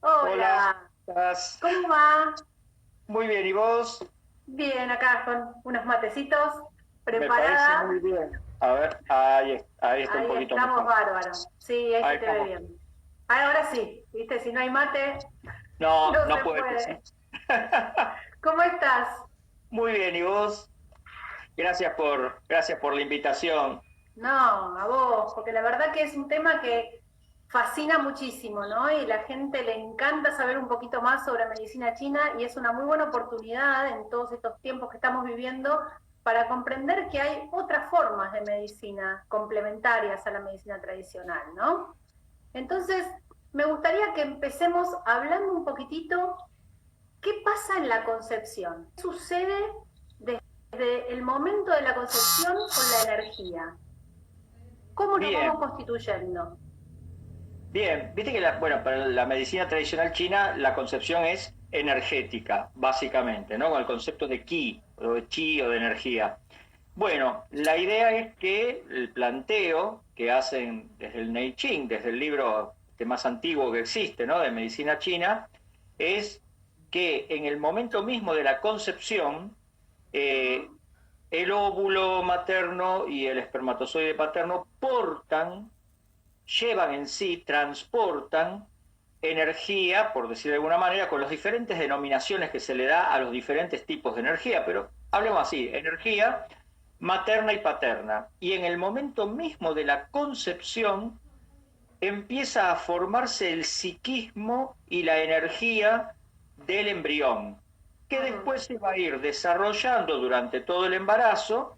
Hola, Hola, ¿cómo estás? ¿cómo va? Muy bien, ¿y vos? Bien, acá con unos matecitos, Me parece preparada. muy bien. A ver, ahí está un Ahí poquito estamos, mejor. bárbaro. Sí, ahí se Ahí te ve estamos. bien. Ahora sí, viste, si no hay mate, No, no no se puede ser. puede. ¿Cómo estás? Muy bien, ¿y vos? Gracias por la invitación. No, a vos, porque la verdad que es un tema que fascina muchísimo, ¿no? Y la gente le encanta saber un poquito más sobre medicina china y es una muy buena oportunidad en todos estos tiempos que estamos viviendo para comprender que hay otras formas de medicina complementarias a la medicina tradicional, ¿no? Entonces, me gustaría que empecemos hablando un poquitito qué pasa en la concepción. ¿Qué sucede desde el momento de la concepción con la energía? ¿Cómo nos vamos Bien, constituyendo? bien. Viste que bueno, para la medicina tradicional china la concepción es energética, básicamente, ¿no? Con el concepto de qi, o de chi o de energía. Bueno, la idea es que el planteo que hacen desde el Nei Ching, desde el libro más antiguo que existe, ¿no? De medicina china, es que en el momento mismo de la concepción, eh, Ujú. el óvulo materno y el espermatozoide paterno llevan en sí, transportan energía, por decir de alguna manera, con las diferentes denominaciones que se le da a los diferentes tipos de energía, pero Sí. hablemos así, energía materna y paterna. Y en el momento mismo de la concepción empieza a formarse el psiquismo y la energía del embrión, que Ujú. después se va a ir desarrollando durante todo el embarazo,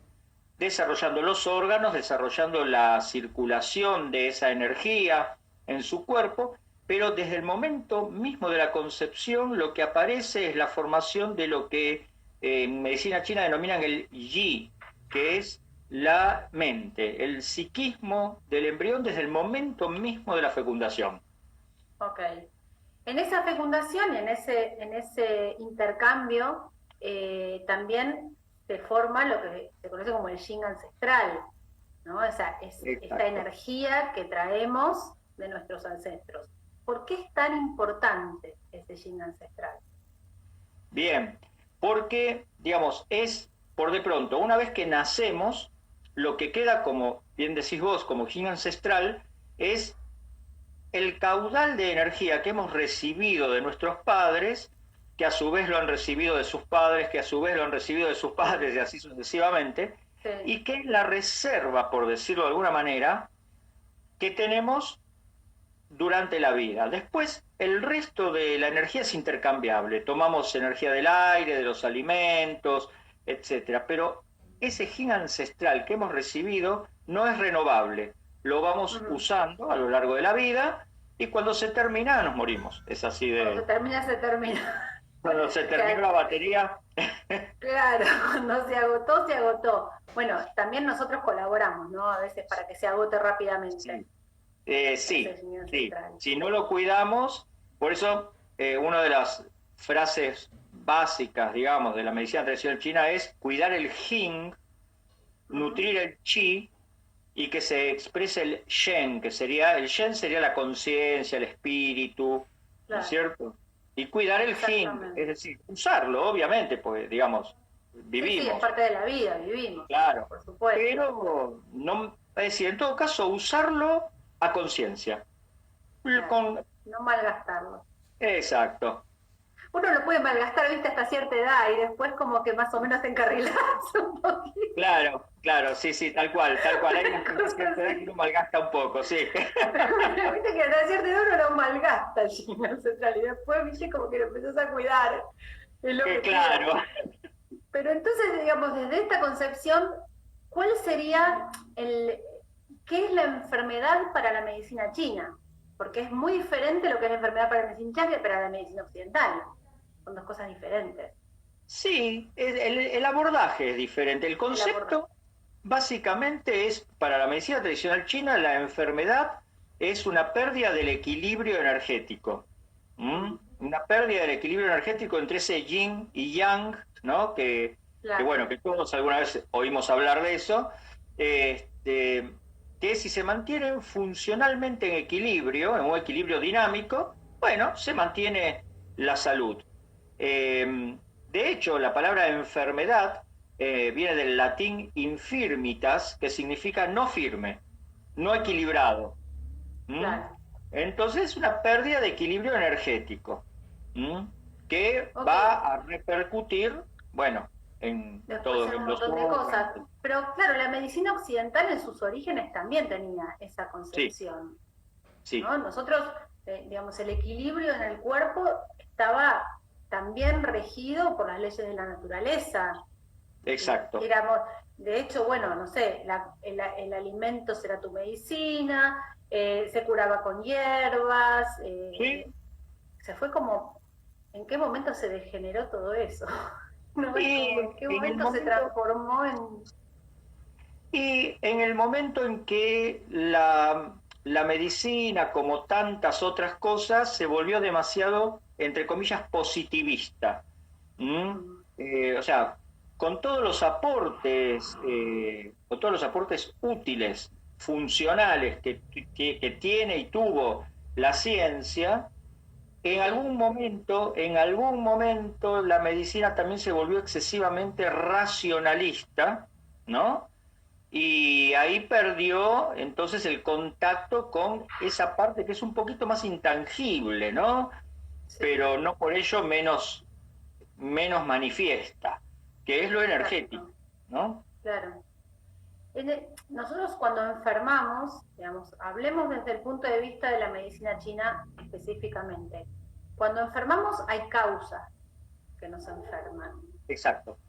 desarrollando los órganos, desarrollando la circulación de esa energía en su cuerpo, pero desde el momento mismo de la concepción lo que aparece es la formación de lo que en medicina china denominan el yi, que es la mente, el psiquismo del embrión desde el momento mismo de la fecundación. Ok. En esa fecundación, en ese intercambio, también se forma lo que se conoce como el yin ancestral, ¿no? O sea, es esta Exacto. energía que traemos de nuestros ancestros. ¿Por qué es tan importante ese yin ancestral? Bien, porque, digamos, es por de pronto, una vez que nacemos, lo que queda, como bien decís vos, como yin ancestral, es el caudal de energía que hemos recibido de nuestros padres, que a su vez lo han recibido de sus padres, que a su vez lo han recibido de sus padres y Sí, así sucesivamente, sí. y que es la reserva, por decirlo de alguna manera, que tenemos durante la vida. Después, el resto de la energía es intercambiable. Tomamos energía del aire, de los alimentos, etcétera. Pero ese gen ancestral que hemos recibido no es renovable. Lo vamos Ujú. usando a lo largo de la vida y cuando se termina nos morimos. Es así Cuando se de... termina, se termina. Cuando se termina la batería... Claro, cuando se agotó. Bueno, también nosotros colaboramos, ¿no? A veces para que se agote rápidamente Sí, ese sí, señor sí. ancestral. Si no lo cuidamos, por eso una de las frases básicas, digamos, de la medicina tradicional china es cuidar el jing, Ujú. nutrir el chi y que se exprese el shen, que sería, el shen sería la conciencia, el espíritu, ¿no es Claro, cierto? Y cuidar el jing, es exactamente. decir, usarlo, obviamente, porque, digamos, Sí, sí, es vivimos, parte de la vida, vivimos, claro, por supuesto. pero no, es decir, en todo caso, usarlo a conciencia. Claro, Con, no malgastarlo. exacto. Uno lo puede malgastar, viste, hasta cierta edad y después como que más o menos te encarrilás un poquito. Claro, claro, sí, sí, tal cual, tal cual. Hay una Cosas cierta edad que así. uno malgasta un poco, sí. Viste que hasta cierta edad uno lo malgasta el yin ancestral y después, viste, como que lo empezás a cuidar, es lo que queda. Claro. Pero entonces, digamos, desde esta concepción, ¿cuál sería el, qué es la enfermedad para la medicina china? Porque es muy diferente lo que es la enfermedad para la medicina china que para la medicina occidental. Son dos cosas diferentes. Sí, el abordaje es diferente. El El abordaje. concepto básicamente es, para la medicina tradicional china, la enfermedad es una pérdida del equilibrio energético. ¿Mm? Mm, Una pérdida del equilibrio energético entre ese yin y yang, ¿no? claro. Bueno, que todos alguna vez oímos hablar de eso, este, que si se mantienen funcionalmente en equilibrio, en un equilibrio dinámico, bueno, se mantiene la salud. De hecho, la palabra enfermedad viene del latín infirmitas, que significa no firme, no equilibrado. ¿Mm? Claro. Entonces, es una pérdida de equilibrio energético, ¿mm? Que Ok. va a repercutir, bueno, en Después todos en un los montón de cosas. órganos. Pero claro, la medicina occidental en sus orígenes también tenía esa Sí, concepción, sí, ¿no? Nosotros, digamos, el equilibrio en el cuerpo estaba también regido por las leyes de la naturaleza. exacto. Éramos, de hecho, bueno, no sé, el alimento será tu medicina, se curaba con hierbas, Sí, se fue como, ¿en qué momento se degeneró todo eso? ¿No? Es y como, ¿en qué en el momento se momento, transformó en... y en el momento en que la medicina, como tantas otras cosas, se volvió demasiado, entre comillas, positivista. ¿Mm? O sea, con todos los aportes útiles, funcionales que tiene y tuvo la ciencia, Sí, en algún momento la medicina también se volvió excesivamente racionalista, ¿no? Y ahí perdió entonces el contacto con esa parte que es un poquito más intangible, ¿no? sí, Pero no por ello menos manifiesta, que es lo energético, exacto, ¿no? claro. Nosotros cuando enfermamos, digamos, hablemos desde el punto de vista de la medicina china específicamente. Cuando enfermamos hay causas que nos enferman, Exacto.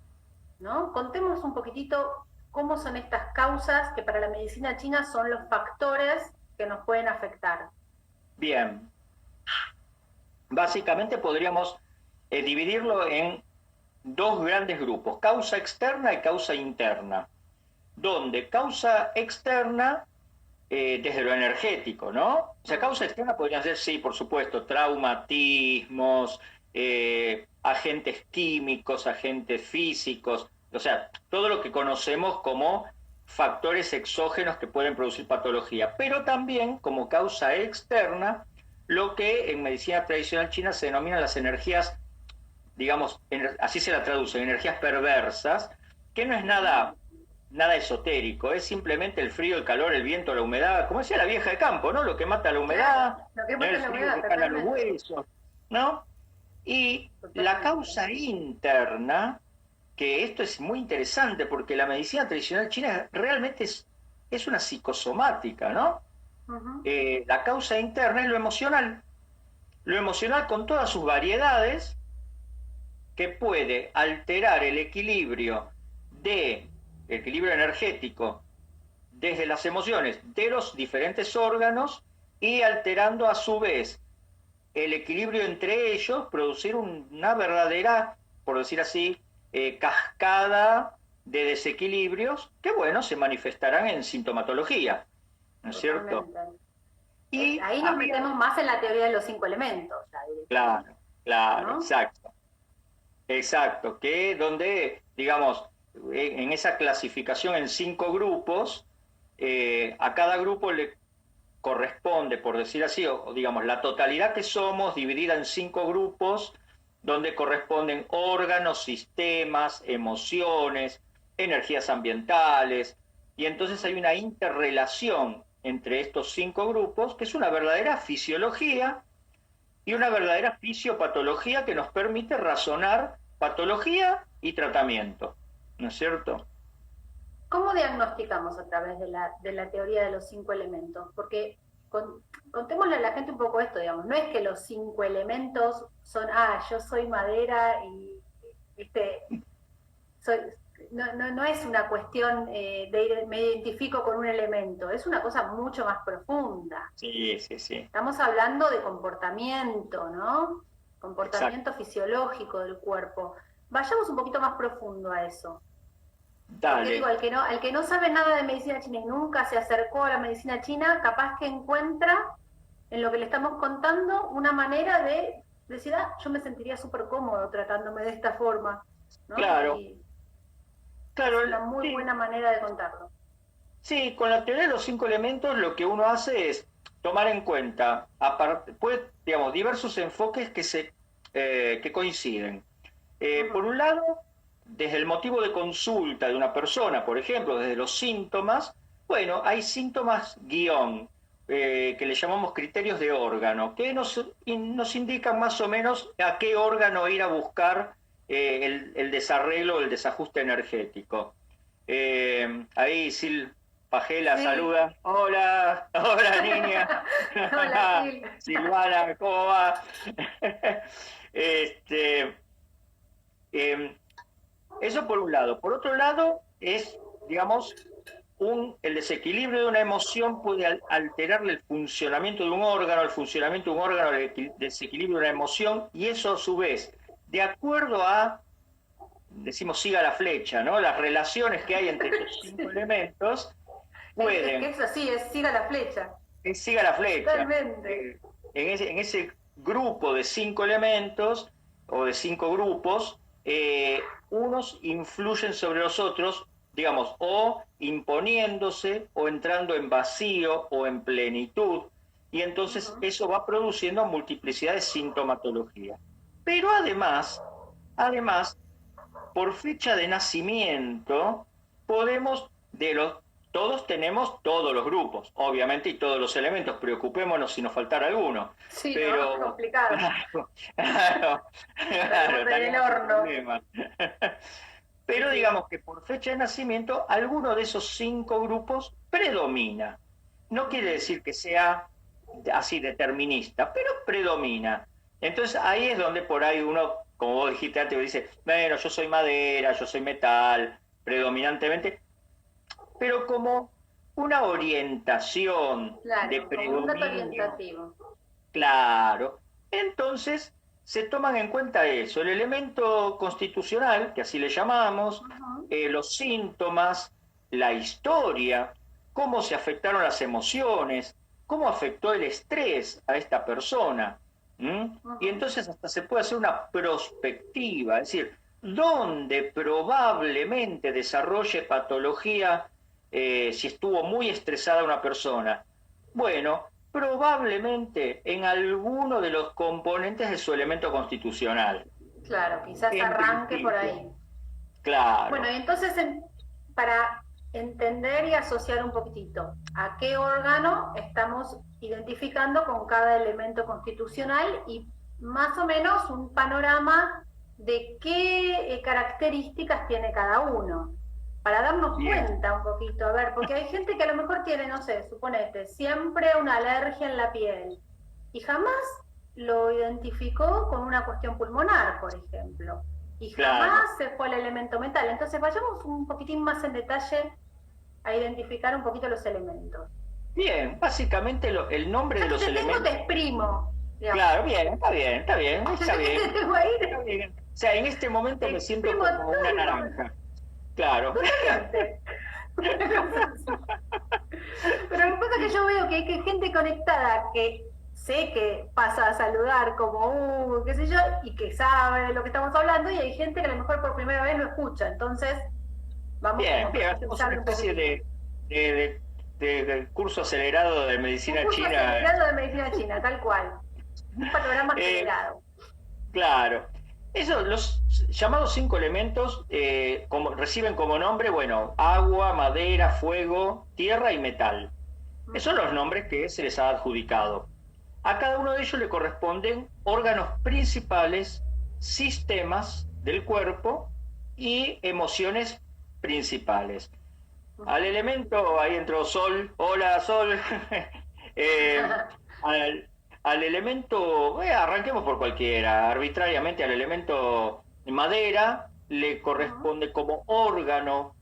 ¿no? Contemos un poquitito cómo son estas causas que para la medicina china son los factores que nos pueden afectar. Bien, básicamente podríamos dividirlo en dos grandes grupos, causa externa y causa interna, donde causa externa desde lo energético, ¿no? O sea, causa externa podrían ser, sí, por supuesto, traumatismos, agentes químicos, agentes físicos, o sea, todo lo que conocemos como factores exógenos que pueden producir patología, pero también como causa externa, lo que en medicina tradicional china se denominan las energías, digamos, así se la traduce, energías perversas, que no es Uh -huh. nada esotérico, es simplemente el frío, el calor, el viento, la humedad, como decía la vieja de campo, ¿no? Lo que mata la Claro, humedad, lo que ¿no? mata El la frío humedad, que cala los totalmente, huesos, ¿no? Y la totalmente. causa interna, que esto es muy interesante porque la medicina tradicional china realmente es una psicosomática, ¿no? Uh -huh. La causa interna es lo emocional con todas sus variedades, que puede alterar el equilibrio energético desde las emociones de los diferentes órganos y alterando a su vez el equilibrio entre ellos, producir una verdadera, por decir así, cascada de desequilibrios que, bueno, se manifestarán en sintomatología, ¿no es cierto? Totalmente. Y Ahí nos había, metemos más en la teoría de los 5 elementos, ya directamente, claro, claro, ¿no? exacto. Exacto, que donde, digamos, en esa clasificación en 5 grupos, a cada grupo le corresponde, por decir así, o digamos, la totalidad que somos dividida en 5 grupos, donde corresponden órganos, sistemas, emociones, energías ambientales, y entonces hay una interrelación entre estos 5 grupos, que es una verdadera fisiología y una verdadera fisiopatología que nos permite razonar patología y tratamiento, ¿no es cierto? ¿Cómo diagnosticamos a través de la teoría de los 5 elementos? Porque contémosle a la gente un poco esto, digamos, no es que los 5 elementos son, yo soy madera y, viste, soy, no es una cuestión me identifico con un elemento, es una cosa mucho más profunda. Sí, sí, sí, Estamos hablando de comportamiento, ¿no? exacto. Comportamiento fisiológico del cuerpo. Vayamos un poquito más profundo a eso. Porque digo, Dale, al que no sabe nada de medicina china y nunca se acercó a la medicina china, capaz que encuentra en lo que le estamos contando una manera de decir, yo me sentiría súper cómodo tratándome de esta forma, ¿no? claro, Y claro, es una muy sí, buena manera de contarlo. sí, con la teoría de los 5 elementos lo que uno hace es tomar en cuenta, digamos, diversos enfoques que coinciden. Por un lado, desde el motivo de consulta de una persona, por ejemplo, desde los síntomas, bueno, hay síntomas guión, que le llamamos criterios de órgano, que nos indican más o menos a qué órgano ir a buscar el desarreglo, el desajuste energético. Ahí Sil Pajela Sí. saluda. Hola, hola niña. Hola, Sil. Silvana, ¿cómo va? este, eh, Eso por un lado. Por otro lado, es, digamos, el desequilibrio de una emoción puede alterarle el funcionamiento de un órgano, el funcionamiento de un órgano, el desequilibrio de una emoción, y eso a su vez, de acuerdo a, decimos, siga la flecha, ¿no? Las relaciones que hay entre estos 5 elementos Es que pueden, es así, es siga la flecha. siga la flecha. Totalmente. En ese grupo de 5 elementos o de 5 grupos, unos influyen sobre los otros, digamos, o imponiéndose o entrando en vacío o en plenitud, y entonces eso va produciendo multiplicidad de sintomatología. Pero además, por fecha de nacimiento, podemos, todos tenemos todos los grupos, obviamente, y todos los elementos, preocupémonos si nos faltara alguno. Sí, Pero, ¿no? Complicado. claro, Estaríamos en el estaríamos en horno. problemas. Pero digamos que por fecha de nacimiento, alguno de esos 5 grupos predomina. No quiere decir que sea así determinista, pero predomina. Entonces ahí es donde por ahí uno, como vos dijiste antes, dice, bueno, yo soy madera, yo soy metal, predominantemente, pero como una orientación de Claro, como un dato predominio, orientativo. claro. Entonces se toman en cuenta eso, el elemento constitucional, que así le llamamos, los síntomas, la historia, cómo se afectaron las emociones, cómo afectó el estrés a esta persona. Y entonces hasta se puede hacer una prospectiva, es decir, dónde probablemente desarrolle patología si estuvo muy estresada una persona. Bueno, probablemente en alguno de los componentes de su elemento constitucional. Claro, quizás En arranque por principio, ahí. Bueno, claro. y entonces para entender y asociar un poquitito a qué órgano estamos identificando con cada elemento constitucional y más o menos un panorama de qué características tiene cada uno, para darnos Bien, cuenta un poquito, a ver, porque hay gente que a lo mejor tiene, no sé, suponete, siempre una alergia en la piel y jamás lo identificó con una cuestión pulmonar, por ejemplo, y claro. jamás se fue al elemento metal. Entonces vayamos un poquitín más en detalle a identificar un poquito los elementos. Bien, básicamente el nombre de Ya que los te tengo, te elementos. exprimo, digamos. Claro, bien, está bien, está bien, está Ya que bien. te tengo ahí, Está bien. O sea, en este momento te me siento exprimo como toda una la información. naranja. Claro. Totalmente. Una cosa así. Pero lo que pasa es que yo veo que hay gente conectada que sé que pasa a saludar como, qué sé yo, y que sabe de lo que estamos hablando, y hay gente que a lo mejor por primera vez lo escucha. Entonces, vamos como Bien, a bien, hacemos una profundizar un especie poquitito. de, de curso acelerado de Un medicina curso china. acelerado de medicina china, tal cual. Un panorama Eh, acelerado. claro. Eso, los llamados 5 elementos reciben como nombre, bueno, agua, madera, fuego, tierra y metal. Esos son los nombres que se les ha adjudicado. A cada uno de ellos le corresponden órganos principales, sistemas del cuerpo y emociones principales. Al elemento, ahí entró Sol, hola Sol, eh, al, al elemento, arranquemos por cualquiera, arbitrariamente al elemento madera le corresponde como órgano,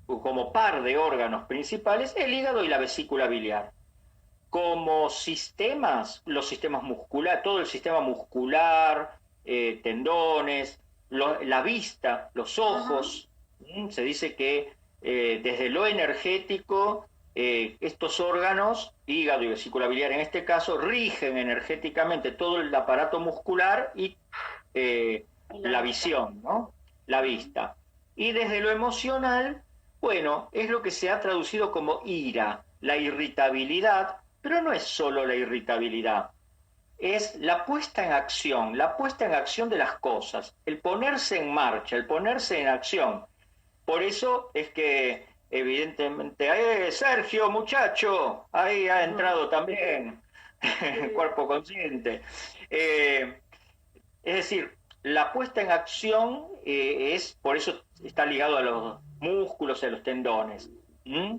o como par de órganos principales, el hígado y la vesícula biliar. Como sistemas, los sistemas musculares, todo el sistema muscular, tendones, la vista, los ojos, se dice que desde lo energético, estos órganos, hígado y vesícula biliar en este caso, rigen energéticamente todo el aparato muscular y la visión, ¿no? La vista. Y desde lo emocional, bueno, es lo que se ha traducido como ira, la irritabilidad, Pero no es solo la irritabilidad, es la puesta en acción de las cosas, el ponerse en marcha, el ponerse en acción. Por eso es que, evidentemente, Sergio, muchacho, ahí ha entrado también el Sí. cuerpo consciente. Eh, es decir, la puesta en acción por eso está ligado a los músculos y a los tendones. ¿Mm?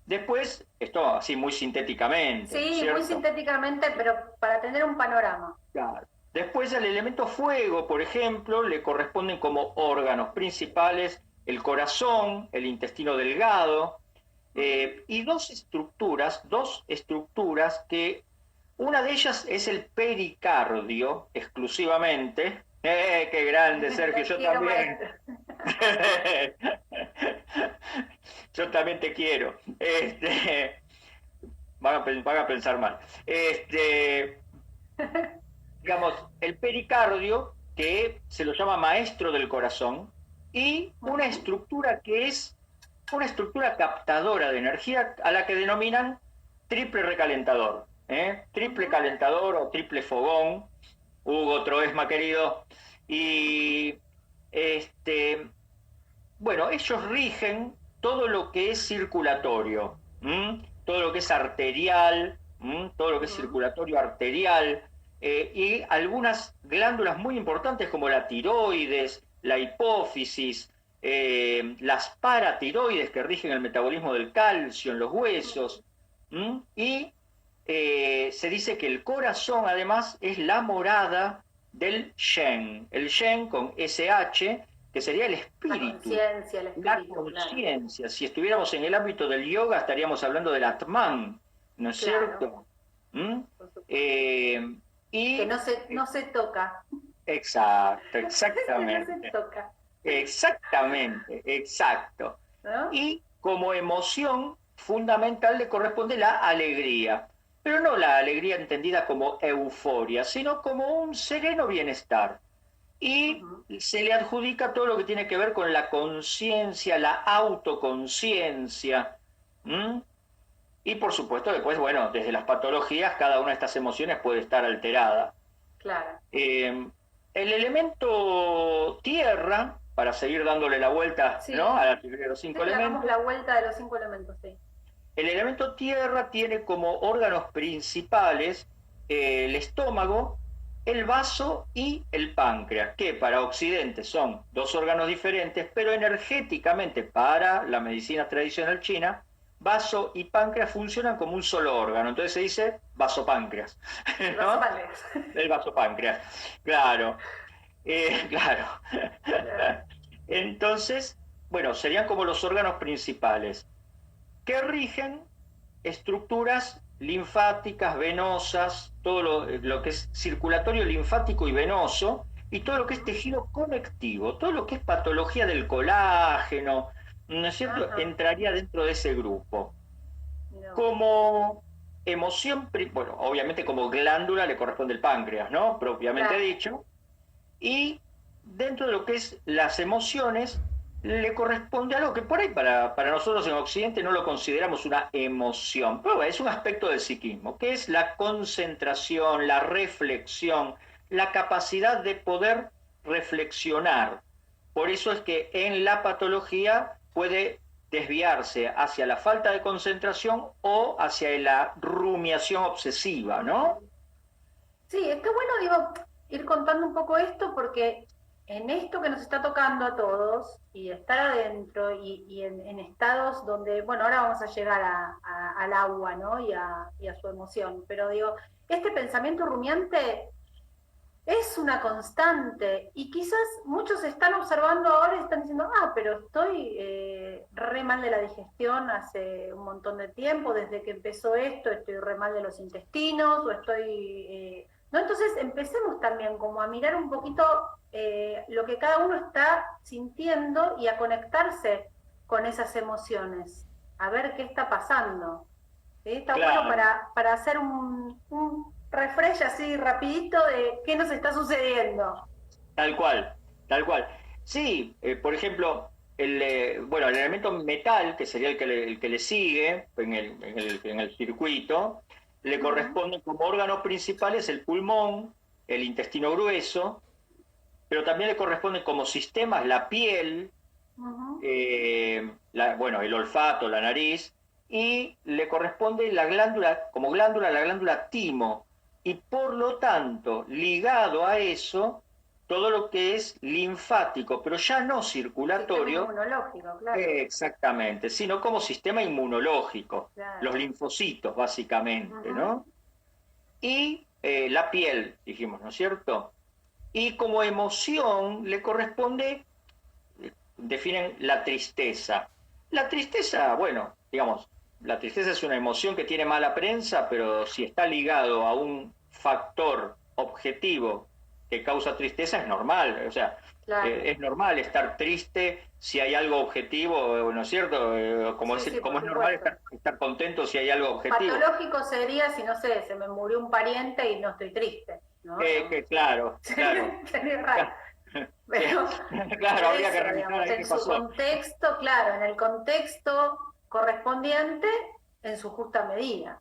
Después, esto así muy sintéticamente, ¿no es Sí, muy cierto? sintéticamente, pero para tener un panorama. Claro. Después al elemento fuego, por ejemplo, le corresponden como órganos principales el corazón, el intestino delgado, y dos estructuras que una de ellas es el pericardio exclusivamente. ¡Qué grande, Sergio! Te Yo quiero, también. maestro. Yo también te quiero. Van a pensar mal. Digamos, el pericardio, que se lo llama maestro del corazón, y una estructura que es una estructura captadora de energía a la que denominan triple recalentador. Triple calentador o triple fogón, Hugo Troesma querido. Y bueno, ellos rigen todo lo que es circulatorio, todo lo que es arterial, todo lo que es circulatorio arterial, y algunas glándulas muy importantes como la tiroides, la hipófisis, las paratiroides que rigen el metabolismo del calcio en los huesos, y se dice que el corazón además es la morada del Shen, el Shen con SH, que sería el La espíritu, conciencia, el la espíritu, claro. conciencia. Si estuviéramos en el ámbito del yoga, estaríamos hablando del Atman, ¿no es Claro, cierto? ¿Mm? por supuesto. Eh, Que y no se toca. exacto, Ese no se exactamente, toca, exactamente, exacto. ¿no? Y como emoción fundamental le corresponde la alegría, pero no la alegría entendida como euforia, sino como un sereno bienestar. Y Ujú. se le adjudica todo lo que tiene que ver con la conciencia, la autoconciencia. ¿Mm? Y por supuesto después, bueno, desde las patologías, cada una de estas emociones puede estar alterada. Claro. Eh, el elemento tierra, para seguir dándole la vuelta, ¿no?, a Sí, la teoría de los cinco sí, hagamos elementos, la vuelta de los 5 elementos, sí. el elemento tierra tiene como órganos principales el estómago, el vaso y el páncreas, que para Occidente son dos órganos diferentes, pero energéticamente para la medicina tradicional china, vaso y páncreas funcionan como un solo órgano. Entonces se dice vasopáncreas, El vaso ¿no? páncreas. El vasopáncreas, claro, claro. Claro. Entonces, bueno, serían como los órganos principales que rigen estructuras linfáticas, venosas, todo lo que es circulatorio linfático y venoso, y todo lo que es tejido conectivo, todo lo que es patología del colágeno, ¿no es cierto?, Ajá, entraría dentro de ese grupo. mira vos. Como emoción, bueno, obviamente como glándula le corresponde el páncreas, ¿no?, propiamente Claro, dicho, y dentro de lo que es las emociones, le corresponde algo que por ahí para nosotros en Occidente no lo consideramos una emoción, pero es un aspecto del psiquismo, que es la concentración, la reflexión, la capacidad de poder reflexionar. Por eso es que en la patología puede desviarse hacia la falta de concentración o hacia la rumiación obsesiva, ¿no? sí, está bueno, digo, ir contando un poco esto porque en esto que nos está tocando a todos y estar adentro y en estados donde, bueno, ahora vamos a llegar al agua, ¿no? Y a su emoción, pero digo, este pensamiento rumiante es una constante y quizás muchos están observando ahora y están diciendo, ah, pero estoy re mal de la digestión hace un montón de tiempo, desde que empezó esto estoy re mal de los intestinos o estoy... ¿no? Entonces empecemos también como a mirar un poquito lo que cada uno está sintiendo y a conectarse con esas emociones, a ver qué está pasando. ¿Sí? Está bueno Claro, para hacer un refresh así rapidito de qué nos está sucediendo. tal cual, tal cual. Sí, por ejemplo, bueno, el elemento metal, que sería el que le sigue en el circuito, le corresponden como órganos principales el pulmón, el intestino grueso, pero también le corresponden como sistemas la piel, bueno, el olfato, la nariz, y le corresponde la glándula, como glándula, la glándula timo, y por lo tanto, ligado a eso, todo lo que es linfático, pero ya no circulatorio. Sistema inmunológico, claro. Exactamente, sino como sistema inmunológico, Claro. los linfocitos básicamente, ¿no? Y la piel, dijimos, ¿no es cierto? Y como emoción le corresponde, definen la tristeza. La tristeza, bueno, digamos, la tristeza es una emoción que tiene mala prensa, pero si está ligado a un factor objetivo que causa tristeza es normal, o sea, Claro. es normal estar triste si hay algo objetivo, ¿no es cierto? Como, Sí, sí, como es por normal supuesto. estar contento si hay algo objetivo. Patológico sería si, no sé, se me murió un pariente y no estoy triste, ¿no? Claro, claro. Sería raro. Pero Claro, habría que eso, revisar digamos, ahí en qué su pasó. contexto, claro, en el contexto correspondiente, en su justa medida.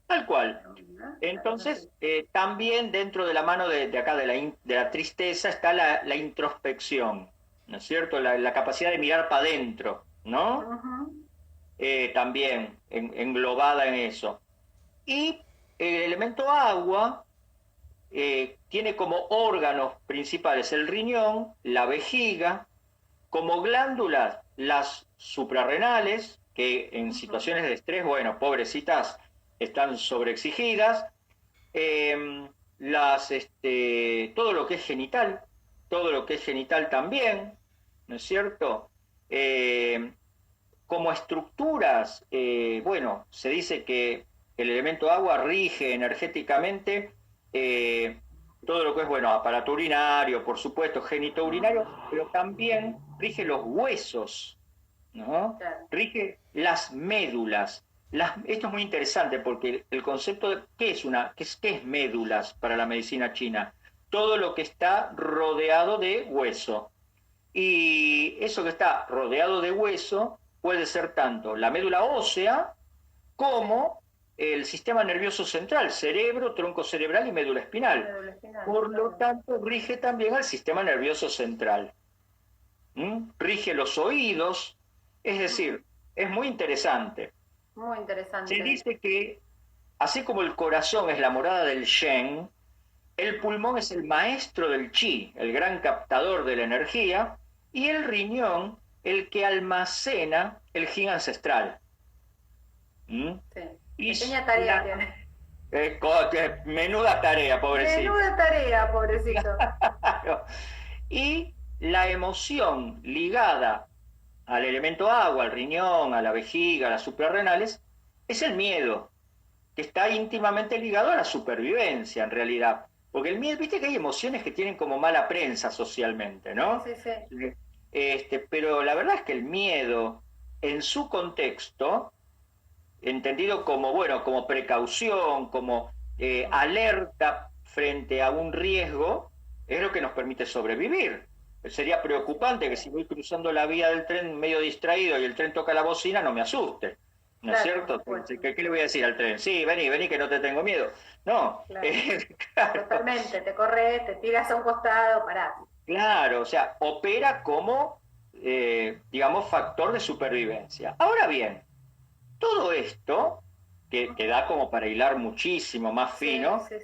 Tal cual. ¿No? Entonces, también dentro de la mano de acá, de la tristeza, está la introspección, ¿no es cierto? La capacidad de mirar para adentro, ¿no? También englobada en eso. Y el elemento agua tiene como órganos principales el riñón, la vejiga, como glándulas las suprarrenales, que en situaciones de estrés, bueno, pobrecitas, están sobreexigidas, todo lo que es genital, todo lo que es genital también, ¿no es cierto? Como estructuras, bueno, se dice que el elemento agua rige energéticamente todo lo que es, bueno, aparato urinario, por supuesto, genitourinario, pero también rige los huesos, ¿no? Claro. Rige las médulas. Esto es muy interesante porque el concepto de qué es médulas para la medicina china. Todo lo que está rodeado de hueso. Y eso que está rodeado de hueso puede ser tanto la médula ósea como el sistema nervioso central, cerebro, tronco cerebral y médula espinal. Por lo tanto, rige también al sistema nervioso central. Rige los oídos, es decir, es muy interesante. Muy interesante. Se dice que, así como el corazón es la morada del Shen, el pulmón es el maestro del chi, el gran captador de la energía, y el riñón el que almacena el jin ancestral. Sí. Pequeña tarea tiene. Menuda tarea, pobrecito. Menuda tarea, pobrecito. Y la emoción ligada al elemento agua, al riñón, a la vejiga, a las suprarrenales, es el miedo, que está íntimamente ligado a la supervivencia, en realidad. Porque el miedo, viste que hay emociones que tienen como mala prensa socialmente, ¿no? Sí, sí. Pero la verdad es que el miedo, en su contexto, entendido como, bueno, como precaución, como alerta frente a un riesgo, es lo que nos permite sobrevivir. Sería preocupante que si voy cruzando la vía del tren medio distraído y el tren toca la bocina, no me asuste. ¿No es cierto? ¿Qué le voy a decir al tren? Sí, vení, que no te tengo miedo. No. Claro. Claro. Totalmente, te corres, te tiras a un costado, parás. Claro, o sea, opera como, digamos, factor de supervivencia. Ahora bien, todo esto, que da como para hilar muchísimo más fino, sí.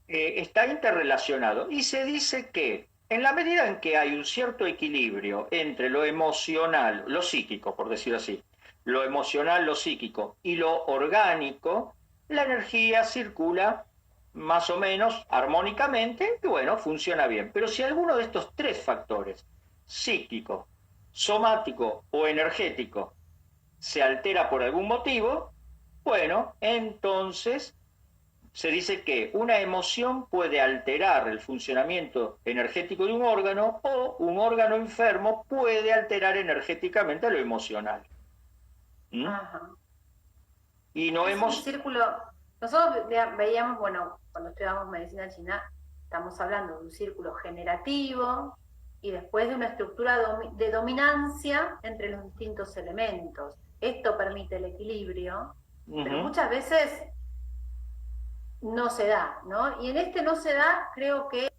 está interrelacionado. Y se dice que en la medida en que hay un cierto equilibrio entre lo emocional, lo psíquico, por decirlo así, lo emocional, lo psíquico y lo orgánico, la energía circula más o menos armónicamente y bueno, funciona bien. Pero si alguno de estos tres factores, psíquico, somático o energético, se altera por algún motivo, bueno, entonces se dice que una emoción puede alterar el funcionamiento energético de un órgano o un órgano enfermo puede alterar energéticamente lo emocional. Ajá. Y no es un círculo. Nosotros veíamos, bueno, cuando estudiamos medicina china, estamos hablando de un círculo generativo y después de una estructura de dominancia entre los distintos elementos. Esto permite el equilibrio, pero muchas veces no se da, ¿no? Y en este no se da, creo que...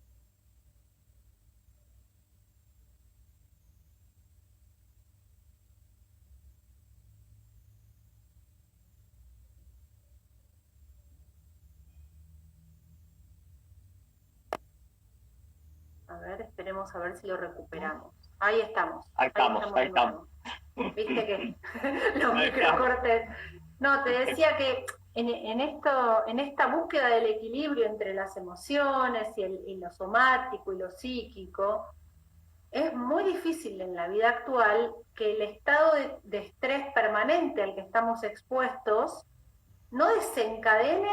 A ver, esperemos a ver si lo recuperamos. Ahí estamos Ahí de estamos. nuevo. Viste que los Ahí estamos. microcortes. No, te decía que en esta búsqueda del equilibrio entre las emociones y lo somático y lo psíquico, es muy difícil en la vida actual que el estado de estrés permanente al que estamos expuestos no desencadene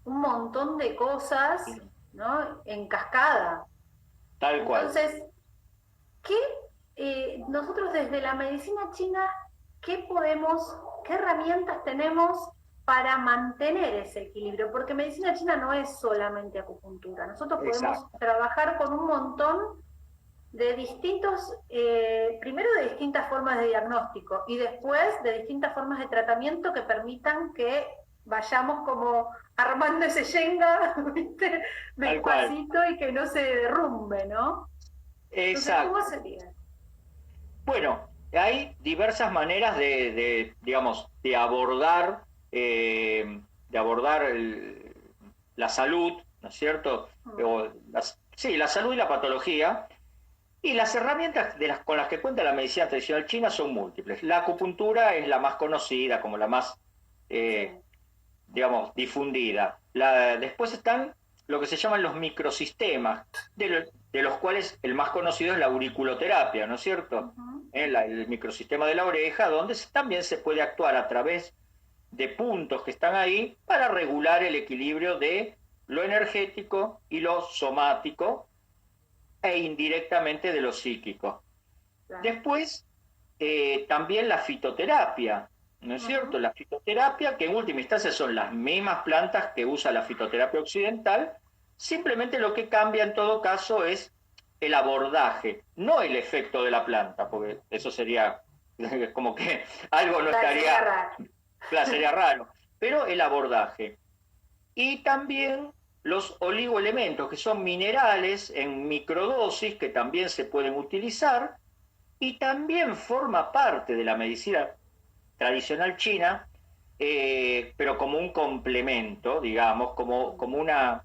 un montón de cosas, ¿no? En cascada. Tal cual. Entonces, nosotros desde la medicina china, qué herramientas tenemos para mantener ese equilibrio? Porque medicina china no es solamente acupuntura. Nosotros podemos Exacto. trabajar con un montón de primero de distintas formas de diagnóstico y después de distintas formas de tratamiento que permitan que vayamos como armando ese Shenga, ¿viste? Tal cual. Despacito y que no se derrumbe, ¿no? Entonces, ¿cómo Exacto. sería? Bueno, hay diversas maneras digamos, de abordar la salud, ¿no es cierto? Sí, la salud y la patología. Y las herramientas con las que cuenta la medicina tradicional china son múltiples. La acupuntura es la más conocida, como la más, Sí. digamos, difundida. Después están lo que se llaman los microsistemas, de los cuales el más conocido es la auriculoterapia, ¿no es cierto? El microsistema de la oreja, donde también se puede actuar a través de puntos que están ahí para regular el equilibrio de lo energético y lo somático e indirectamente de lo psíquico. Claro. Después, también la fitoterapia, ¿no es cierto? La fitoterapia, que en última instancia son las mismas plantas que usa la fitoterapia occidental, simplemente lo que cambia en todo caso es el abordaje, no el efecto de la planta, porque eso sería como que algo no estaría, claro, sería raro, pero el abordaje. Y también los oligoelementos, que son minerales en microdosis que también se pueden utilizar, y también forma parte de la medicina tradicional china, pero como un complemento, digamos, como una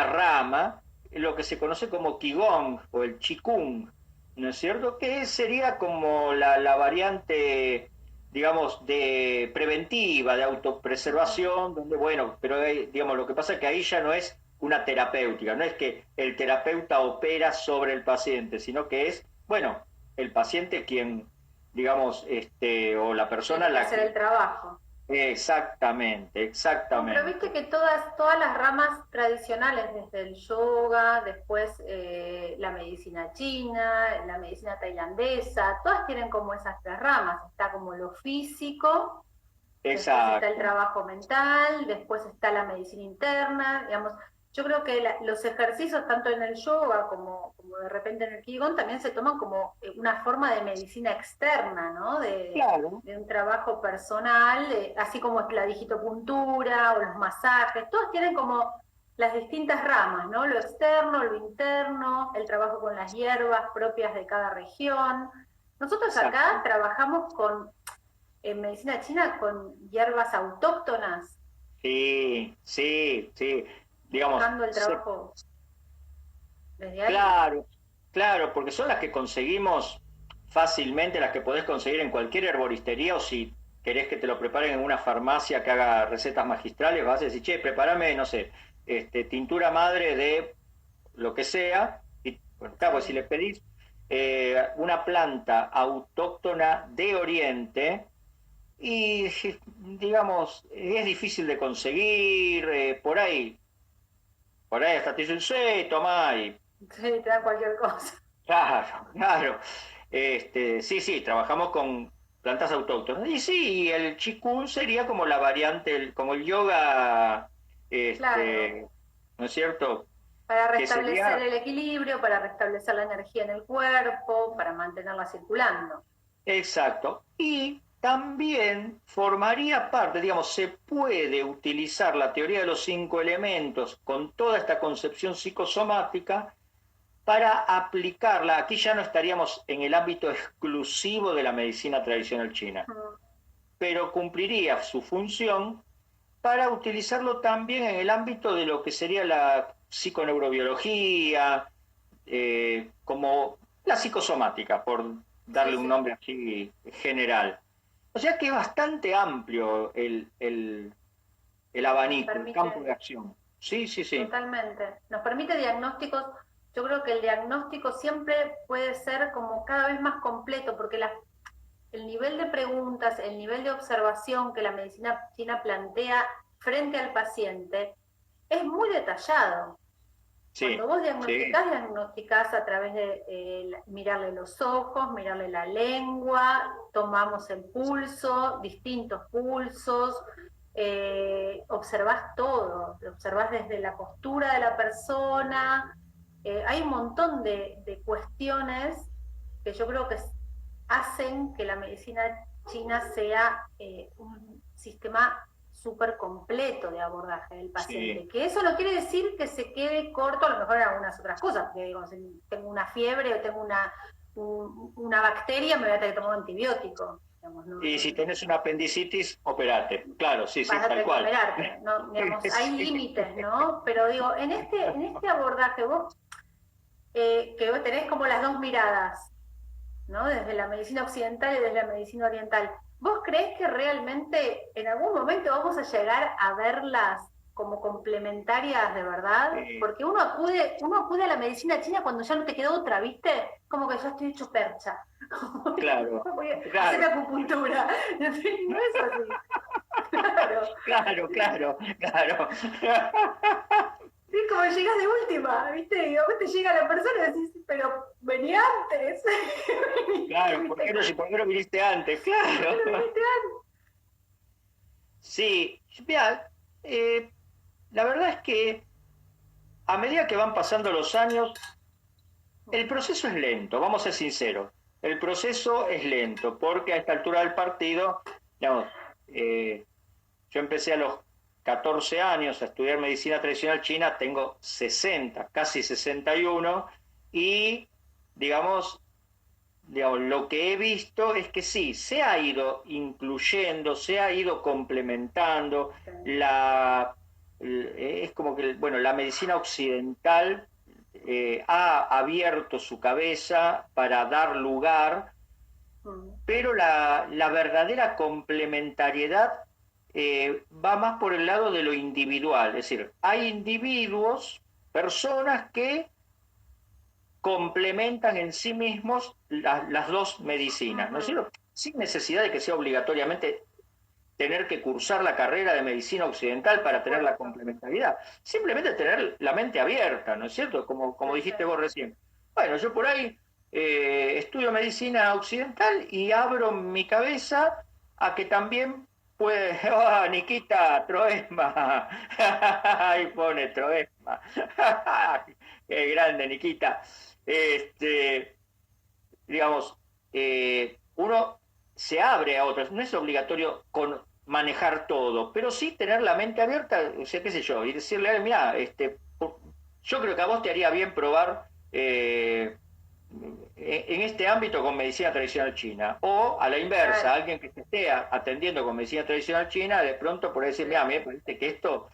rama, lo que se conoce como Qigong o el Qigong, ¿no es cierto? Que sería como la variante, digamos, de preventiva, de autopreservación, donde, bueno, pero digamos, lo que pasa es que ahí ya no es una terapéutica, no es que el terapeuta opera sobre el paciente, sino que es, bueno, el paciente quien, digamos, o la persona Tiene que la hacer el que... trabajo. Exactamente, No, pero viste exactamente. que todas las ramas tradicionales, desde el yoga, después la medicina china, la medicina tailandesa, todas tienen como esas tres ramas. Está como lo físico, después está el Exacto. trabajo mental, después está la medicina interna, digamos. Yo creo que los ejercicios, tanto en el yoga como de repente en el Qigong, también se toman como una forma de medicina externa, ¿no? Claro, De un trabajo personal, así como es la digitopuntura o los masajes, todos tienen como las distintas ramas, ¿no? Lo externo, lo interno, el trabajo con las hierbas propias de cada región. Nosotros acá exacto. trabajamos en medicina china con hierbas autóctonas, Sí, sí, sí. Digamos, buscando el trabajo desde ahí. claro, claro, porque son las que conseguimos fácilmente, las que podés conseguir en cualquier herboristería o si querés que te lo preparen en una farmacia que haga recetas magistrales, vas a decir, che, prepárame, no sé, tintura madre de lo que sea. Y, bueno, claro, pues si Sí, le pedís una planta autóctona de Oriente, y digamos, es difícil de conseguir, por ahí hasta te dicen, sí, tomá, y sí, te da cualquier cosa. claro, claro. Sí, sí, trabajamos con plantas autóctonas. Y sí, el Qigong sería como la variante, como el yoga, Claro, ¿no es cierto? para Que restablecer sería el equilibrio, para restablecer la energía en el cuerpo, para mantenerla circulando. exacto. Y también formaría parte, digamos, se puede utilizar la teoría de los 5 elementos con toda esta concepción psicosomática para aplicarla. Aquí ya no estaríamos en el ámbito exclusivo de la medicina tradicional china, pero cumpliría su función para utilizarlo también en el ámbito de lo que sería la psiconeurobiología, como la psicosomática, por Sí, darle un sí, nombre así general. O sea que es bastante amplio el nos abanico, el campo permite, de acción. Sí, sí, sí. totalmente, nos permite diagnósticos. Yo creo que el diagnóstico siempre puede ser como cada vez más completo, porque el nivel de preguntas, el nivel de observación que la medicina china plantea frente al paciente es muy detallado. Sí, Cuando vos sí, diagnosticás a través de mirarle los ojos, mirarle la lengua, tomamos el pulso, distintos pulsos, observás todo, observás desde la postura de la persona. Hay un montón de cuestiones que yo creo que hacen que la medicina china sea un sistema súper completo de abordaje del sí. paciente. Que eso no quiere decir que se quede corto a lo mejor en algunas otras cosas, porque digo, si tengo una fiebre o tengo una bacteria, me voy a tener que tomar un antibiótico. Digamos, Y si tenés una apendicitis, operate. Claro, sí, sí, vas a tal tener que cual. operarte, ¿no? Digamos, hay Sí, límites, ¿no? Pero digo, en este abordaje que vos tenés como las dos miradas, ¿no? Desde la medicina occidental y desde la medicina oriental. ¿Vos creés que realmente en algún momento vamos a llegar a verlas como complementarias de verdad? Porque uno acude a la medicina china cuando ya no te quedó otra, ¿viste? Como que ya estoy hecho percha. claro, Voy a hacer claro, acupuntura. No es así. Claro. claro, claro, claro. Sí, como llegas de última, ¿viste? Y a vos te llega la persona y decís, pero vení antes. Claro, ¿Viste? por qué no viniste antes? ¿Por qué Claro. no viniste Sí, mira, la verdad es que a medida que van pasando los años, el antes? proceso es lento, vamos a ser sinceros. El proceso es lento, porque a esta altura del partido, digamos, eh, yo empecé a los 14 años a estudiar medicina tradicional china, tengo 60, casi 61, y digamos, lo que he visto es que sí, se ha ido incluyendo, se ha ido complementando, es como que, bueno, la medicina occidental ha abierto su cabeza para dar lugar, pero la verdadera complementariedad va más por el lado de lo individual, es decir, hay individuos, personas que complementan en sí mismos las dos medicinas, ¿no es cierto? Sin necesidad de que sea obligatoriamente tener que cursar la carrera de medicina occidental Por para tener la supuesto. complementariedad, simplemente tener la mente abierta, ¿no es cierto? Como Sí, sí. dijiste vos recién. Bueno, yo por ahí estudio medicina occidental y abro mi cabeza a que también puede, oh, Nikita, Troesma, ahí pone Troesma, qué grande Nikita. Este, digamos, uno se abre a otros, no es obligatorio manejar todo, pero sí tener la mente abierta, o sea, qué sé yo, y decirle, mira, yo creo que a vos te haría bien probar en este ámbito con medicina tradicional china, o a la inversa, Claro. alguien que te esté atendiendo con medicina tradicional china, de pronto por decir, mira, me parece que esto,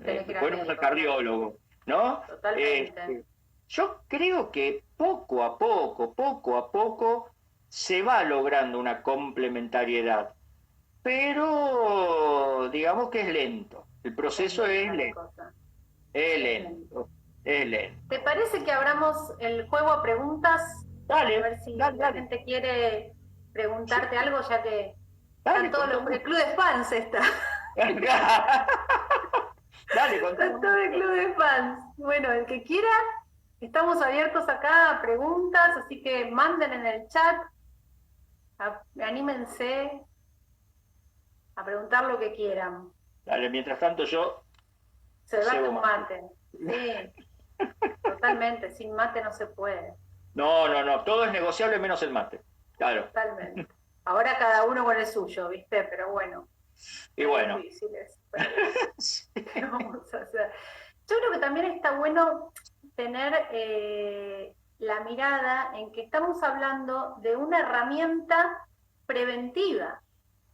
Tenés que ir al bueno, al médico, claro. cardiólogo, ¿no? Totalmente. Este, yo creo que poco a poco, se va logrando una complementariedad, pero digamos que es lento. El Es proceso lenta la cosa. es Es lenta. lento, es ¿Te lento. parece que abramos el juego a preguntas? A Dale, ver si dale, la dale. gente quiere Sí, preguntarte algo, ya que están dale, todos con los... todo El gusto. club de fans está. Dale, con todo Está todo el gusto. club de fans. Bueno, el que quiera, estamos abiertos acá a preguntas, así que manden en el chat, anímense a preguntar lo que quieran. Dale, mientras tanto yo Se debate cebo un mate. mate. Sí, totalmente. Sin mate no se puede. No, no, no, todo es negociable menos el mate. Claro. Totalmente. Ahora cada uno con el suyo, ¿viste? Pero bueno, Y es bueno, difícil eso. Pero bueno, ¿qué vamos a hacer? Yo creo que también está bueno tener la mirada en que estamos hablando de una herramienta preventiva.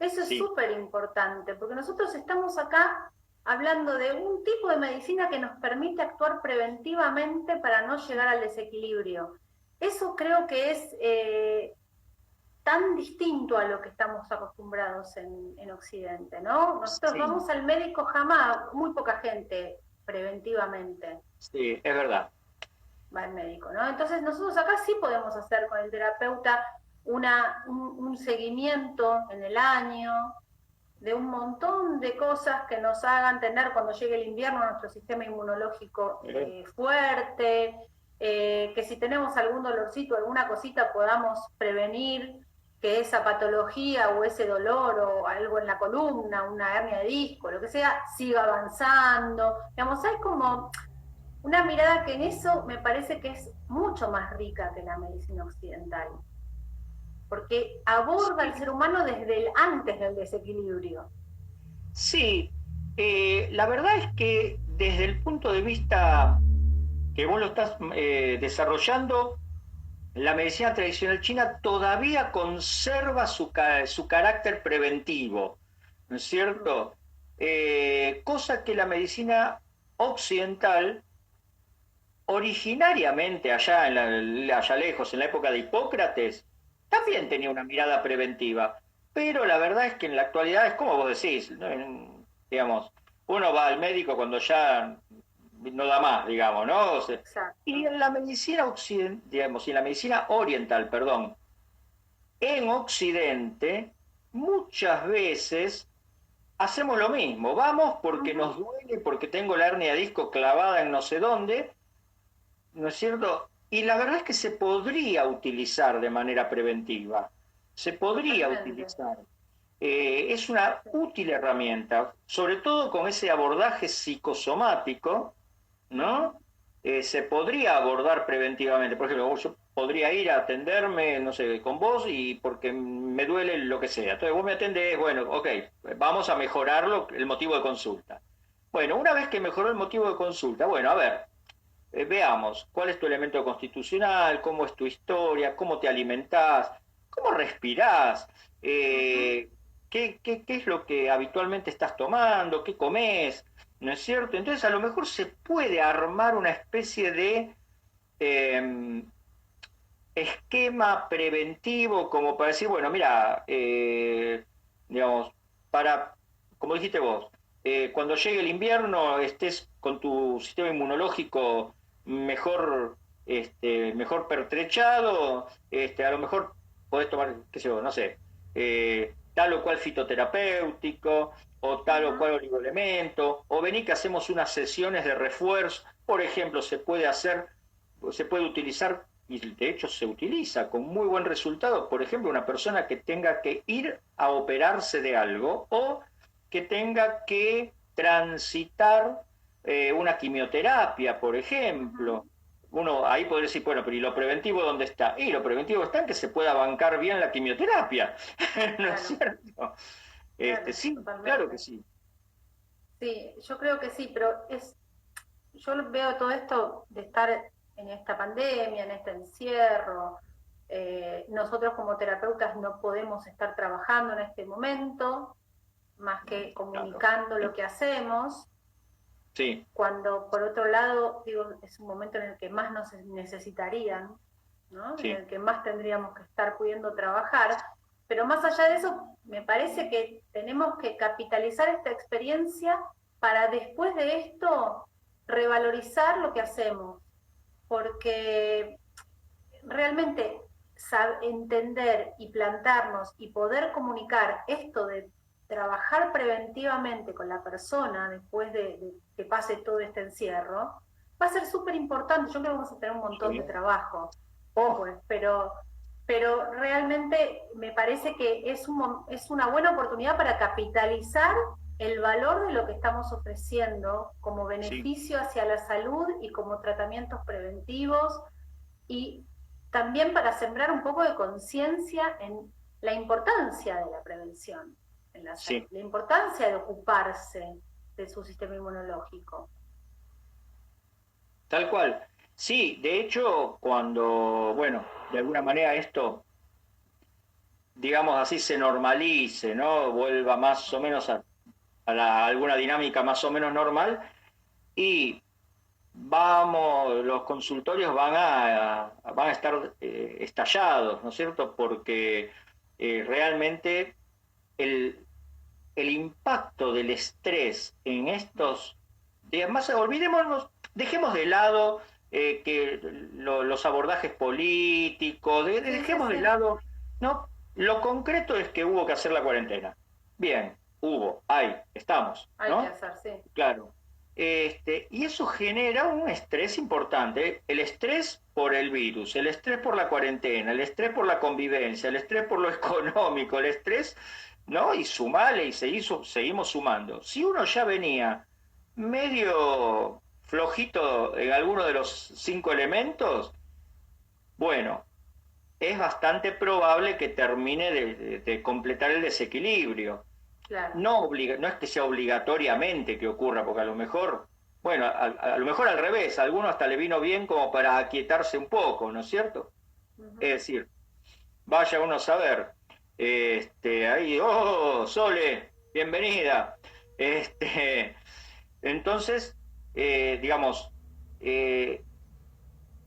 Eso es sí, súper importante, porque nosotros estamos acá hablando de un tipo de medicina que nos permite actuar preventivamente para no llegar al desequilibrio. Eso creo que es tan distinto a lo que estamos acostumbrados en Occidente, ¿no? Nosotros sí, vamos al médico jamás, muy poca gente preventivamente sí, es verdad. va al médico, ¿no? Entonces nosotros acá sí podemos hacer con el terapeuta un seguimiento en el año de un montón de cosas que nos hagan tener cuando llegue el invierno nuestro sistema inmunológico Eh, fuerte, que si tenemos algún dolorcito, alguna cosita podamos prevenir que esa patología o ese dolor o algo en la columna, una hernia de disco, lo que sea, siga avanzando. Digamos, hay como una mirada que en eso me parece que es mucho más rica que la medicina occidental, porque aborda al ser humano desde el antes del desequilibrio. sí, la verdad es que desde el punto de vista que vos lo estás desarrollando, la medicina tradicional china todavía conserva su carácter preventivo, ¿no es cierto? Cosa que la medicina occidental, originariamente allá lejos, en la época de Hipócrates, también Sí, tenía una mirada preventiva, pero la verdad es que en la actualidad es como vos decís, ¿no? Digamos, uno va al médico cuando ya no da más, digamos, ¿no? O sea, y exacto. en la medicina occidental, digamos, y en la medicina oriental, perdón, en Occidente, muchas veces hacemos lo mismo. Vamos porque Ujú, nos duele, porque tengo la hernia de disco clavada en no sé dónde, ¿no es cierto? Y la verdad es que se podría utilizar de manera preventiva. Se podría totalmente. utilizar. Es una Sí. útil herramienta, sobre todo con ese abordaje psicosomático, Ujú, ¿no? Se podría abordar preventivamente. Por ejemplo, yo podría ir a atenderme, no sé, con vos y porque me duele lo que sea. Entonces vos me atendés, bueno, ok, vamos a mejorarlo, el motivo de consulta. Bueno, una vez que mejoró el motivo de consulta, bueno, a ver, veamos cuál es tu elemento constitucional, cómo es tu historia, cómo te alimentás, cómo respirás, ujú. qué es lo que habitualmente estás tomando, qué comes, ¿no es cierto? Entonces a lo mejor se puede armar una especie de eh, esquema preventivo como para decir, bueno, mira, digamos, para, como dijiste vos, cuando llegue el invierno estés con tu sistema inmunológico mejor, mejor pertrechado, a lo mejor podés tomar, qué sé yo, no sé, tal o cual fitoterapéutico, o tal o Ujú, cual oligoelemento, o vení que hacemos unas sesiones de refuerzo, por ejemplo, se puede utilizar y de hecho se utiliza con muy buen resultado, por ejemplo, una persona que tenga que ir a operarse de algo o que tenga que transitar una quimioterapia, por ejemplo. ujú. Uno ahí podría decir, bueno, pero ¿y lo preventivo dónde está? Y lo preventivo está en que se pueda bancar bien la quimioterapia, ¿no es Claro, cierto? claro, Sí, claro que totalmente. sí. Sí, yo creo que sí, pero yo veo todo esto de estar en esta pandemia, en este encierro. Nosotros como terapeutas no podemos estar trabajando en este momento, más que Claro. comunicando lo que hacemos, Sí, cuando por otro lado, digo, es un momento en el que más nos necesitarían, ¿no? En sí, el que más tendríamos que estar pudiendo trabajar. Pero más allá de eso, me parece que tenemos que capitalizar esta experiencia para después de esto revalorizar lo que hacemos, porque realmente entender y plantarnos y poder comunicar esto de trabajar preventivamente con la persona después de que pase todo este encierro, va a ser súper importante. Yo creo que vamos a tener un montón de sí. trabajo Oh, después, pero realmente me parece que es una buena oportunidad para capitalizar el valor de lo que estamos ofreciendo como sí, beneficio hacia la salud y como tratamientos preventivos y también para sembrar un poco de conciencia en la importancia de la prevención en la salud, Sí, la importancia de ocuparse de su sistema inmunológico. tal cual. Sí, de hecho, cuando, bueno, de alguna manera esto, digamos así, se normalice, ¿no? Vuelva más o menos a alguna dinámica más o menos normal y los consultorios van a estar estallados, ¿no es cierto? Porque realmente el, el impacto del estrés en estos días, más olvidémonos, dejemos de lado los abordajes políticos, Sí, sí, dejemos de sí. lado, ¿no? Lo concreto es que hubo que hacer la cuarentena. Bien, estamos, Hay que ¿no? hacer, sí. Claro. Y eso genera un estrés importante. El estrés por el virus, el estrés por la cuarentena, el estrés por la convivencia, el estrés por lo económico, el estrés, ¿no? Y sumale y seguimos sumando. Si uno ya venía medio flojito en alguno de los 5 elementos, bueno, es bastante probable que termine de completar el desequilibrio. Claro. No es que sea obligatoriamente que ocurra, porque a lo mejor, bueno, a lo mejor al revés, a alguno hasta le vino bien como para aquietarse un poco, ¿no es cierto? Es decir, vaya uno a saber, ahí, oh, Sole, bienvenida. Este, entonces, digamos, eh,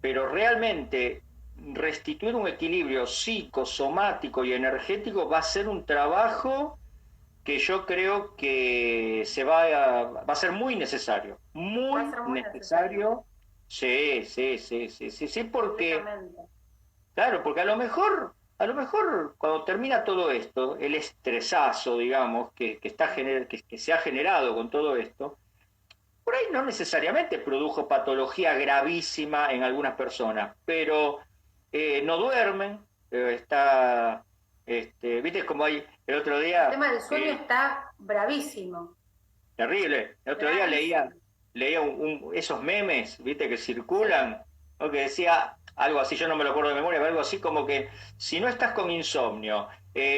pero realmente restituir un equilibrio psicosomático y energético va a ser un trabajo que yo creo que va a ser Va a muy ser muy necesario, necesario. Sí, sí, sí, sí, sí, sí, porque, completamente. claro, porque a lo mejor cuando termina todo esto, el estresazo, digamos, que se ha generado con todo esto, por ahí no necesariamente produjo patología gravísima en algunas personas, pero no duermen, viste como hay el otro El día, tema del sueño está bravísimo, terrible, el otro día bravísimo. leía esos memes, viste, que Sí, circulan, ¿no? Que decía algo así, yo no me lo acuerdo de memoria, pero algo así como que si no estás con insomnio,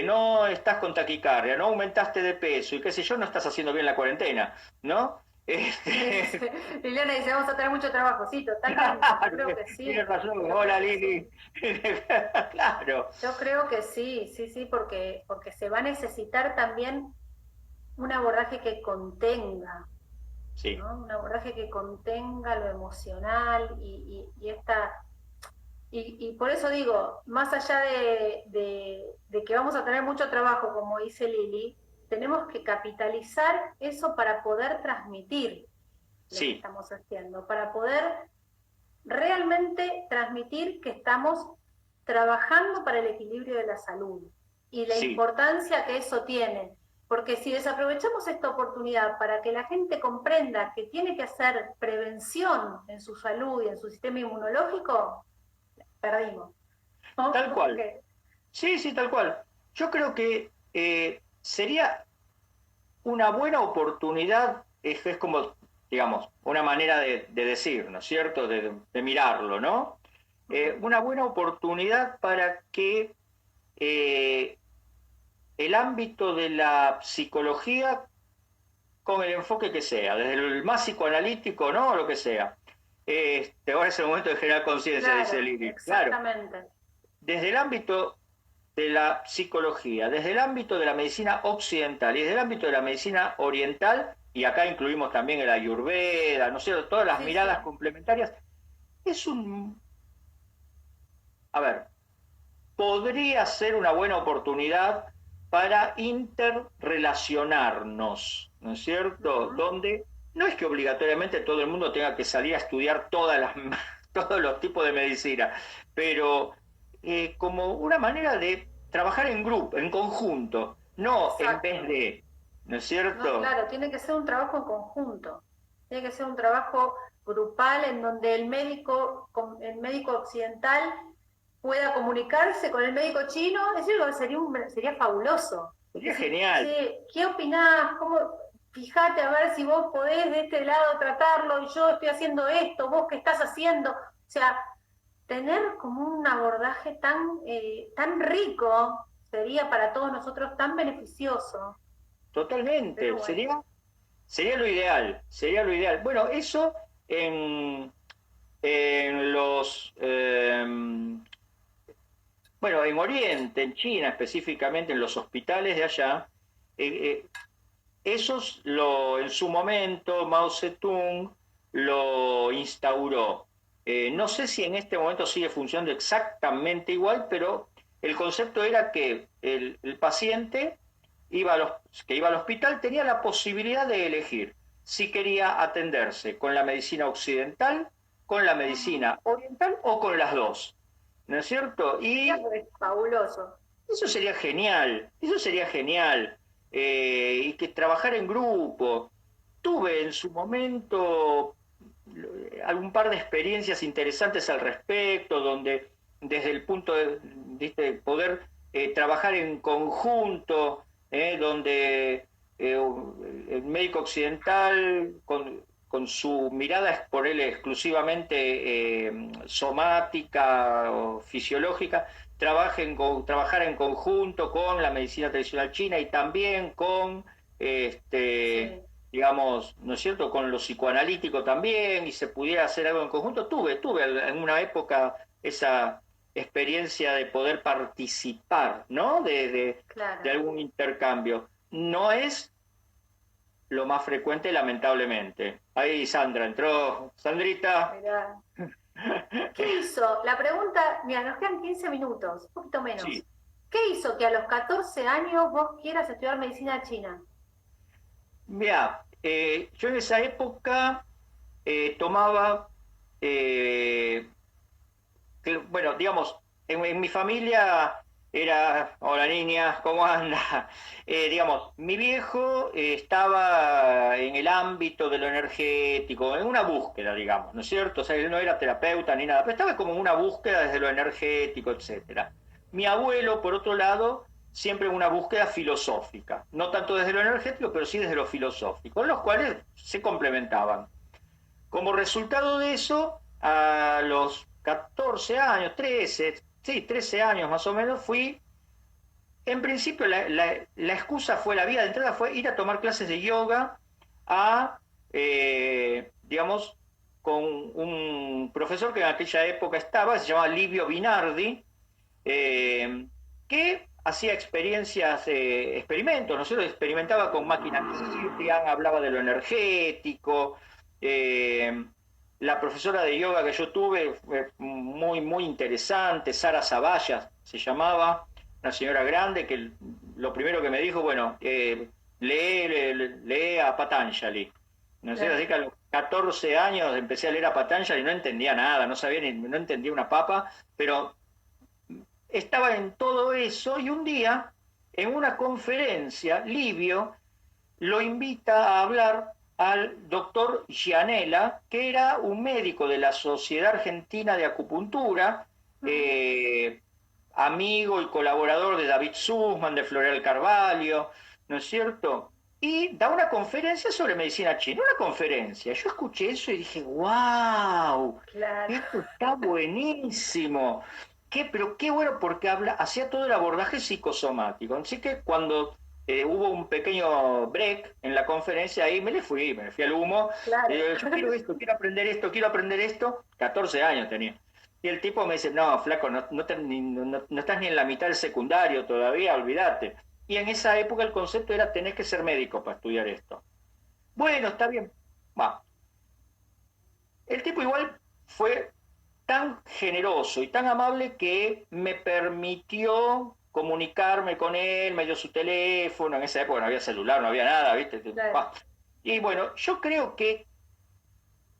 no estás con taquicardia, no aumentaste de peso y qué sé yo, no estás haciendo bien la cuarentena, ¿no? Este, Liliana dice, vamos a tener mucho trabajo. Sí, totalmente. Yo Claro, creo que tienes sí. razón. Yo Hola creo que sí. Lili. Claro, Yo creo que sí, sí, sí, porque se va a necesitar también un abordaje que contenga, sí, ¿no? Un abordaje que contenga lo emocional y esta. Y por eso digo, más allá de que vamos a tener mucho trabajo, como dice Lili, tenemos que capitalizar eso para poder transmitir lo que sí, estamos haciendo, para poder realmente transmitir que estamos trabajando para el equilibrio de la salud y la sí, importancia que eso tiene. Porque si desaprovechamos esta oportunidad para que la gente comprenda que tiene que hacer prevención en su salud y en su sistema inmunológico, perdimos, ¿no? tal cual. Porque, Sí, sí, tal cual. Yo creo que sería una buena oportunidad, es como, digamos, una manera de decir, ¿no es cierto? De mirarlo, ¿no? Una buena oportunidad para que eh, el ámbito de la psicología con el enfoque que sea, desde el más psicoanalítico, ¿no? O lo que sea. Ahora es el momento de generar conciencia, dice claro, Lili. Claro, exactamente. desde el ámbito de la psicología, desde el ámbito de la medicina occidental y desde el ámbito de la medicina oriental, y acá incluimos también el ayurveda, ¿no sé, todas las Sí, sí, miradas complementarias, es a ver, podría ser una buena oportunidad para interrelacionarnos, ¿no es cierto? uh-huh. Donde no es que obligatoriamente todo el mundo tenga que salir a estudiar todos los tipos de medicina, pero como una manera de trabajar en grupo, en conjunto, no en vez Exacto. de, ¿no es No, cierto? claro, tiene que ser un trabajo en conjunto, tiene que ser un trabajo grupal en donde el médico occidental pueda comunicarse con el médico chino, eso sería fabuloso. Sería Decir, genial. che, ¿qué opinás? Fíjate a ver si vos podés de este lado tratarlo y yo estoy haciendo esto, vos qué estás haciendo. O sea, tener como un abordaje tan rico, sería para todos nosotros tan beneficioso. Totalmente, Pero bueno, sería lo ideal, sería lo ideal. Bueno, eso en, en los, bueno, en Oriente, en China específicamente, en los hospitales de allá, eh, esos en su momento Mao Zedong lo instauró. No sé si en este momento sigue funcionando exactamente igual, pero el concepto era que el paciente que iba al hospital tenía la posibilidad de elegir si quería atenderse con la medicina occidental, con la medicina oriental o con las dos. ¿No es cierto? Y es fabuloso. eso sería genial, eso sería genial. Y que trabajar en grupo. Tuve en su momento algún par de experiencias interesantes al respecto, donde desde el punto de ¿viste? Poder trabajar en conjunto, donde el médico occidental con su mirada por él exclusivamente somática o fisiológica, trabajar en conjunto con la medicina tradicional china y también con, Sí. digamos, ¿no es cierto?, con lo psicoanalítico también, y se pudiera hacer algo en conjunto. Tuve en una época esa experiencia de poder participar, ¿no?, de Claro. algún intercambio. No es lo más frecuente, lamentablemente. Ahí Sandra entró. Sandrita. Mirá. ¿Qué hizo? La pregunta, mira, nos quedan 15 minutos, un poquito Sí. menos. ¿Qué hizo que a los 14 años vos quieras estudiar medicina china? Mira, yo en esa época tomaba, eh, bueno, digamos, en mi familia era, hola niña, ¿cómo anda? Digamos, mi viejo estaba en el ámbito de lo energético, en una búsqueda, digamos, ¿no es cierto? O sea, él no era terapeuta ni nada, pero estaba como en una búsqueda desde lo energético, etcétera. Mi abuelo, por otro lado, siempre en una búsqueda filosófica, no tanto desde lo energético, pero sí desde lo filosófico, los cuales se complementaban. Como resultado de eso, a los 14 años, 13, sí, 13 años más o menos, en principio la excusa fue, la vía de entrada fue ir a tomar clases de yoga a, digamos, con un profesor que en aquella época estaba, se llamaba Livio Binardi, eh, que hacía experiencias, experimentos, ¿no sé? Experimentaba con máquinas Kirlian, hablaba de lo energético. eh, la profesora de yoga que yo tuve fue muy, muy interesante, Sara Zavallas se llamaba, una señora grande que lo primero que me dijo, bueno, lee a Patanjali. No sé, así Claro. que a los 14 años empecé a leer a Patanjali y no entendía nada, no sabía ni, no entendía una papa, pero estaba en todo eso y un día, en una conferencia, Livio lo invita a hablar al doctor Gianella, que era un médico de la Sociedad Argentina de Acupuntura, amigo y colaborador de David Sussman, de Floreal Carvalho, ¿no es cierto? Y da una conferencia sobre medicina china, una conferencia. Yo escuché eso y dije, wow, Claro. esto está buenísimo. Pero qué bueno porque hacía todo el abordaje psicosomático. Así que cuando hubo un pequeño break en la conferencia, ahí me le fui al humo. Claro. Yo quiero esto, quiero aprender esto, quiero aprender esto. 14 años tenía. Y el tipo me dice, no, flaco, no estás ni en la mitad del secundario todavía, olvídate. Y en esa época el concepto era, tenés que ser médico para estudiar esto. Bueno, está bien. Va. El tipo igual fue tan generoso y tan amable que me permitió comunicarme con él, me dio su teléfono, en esa época no había celular, no había nada, ¿viste? Claro. Y bueno, yo creo que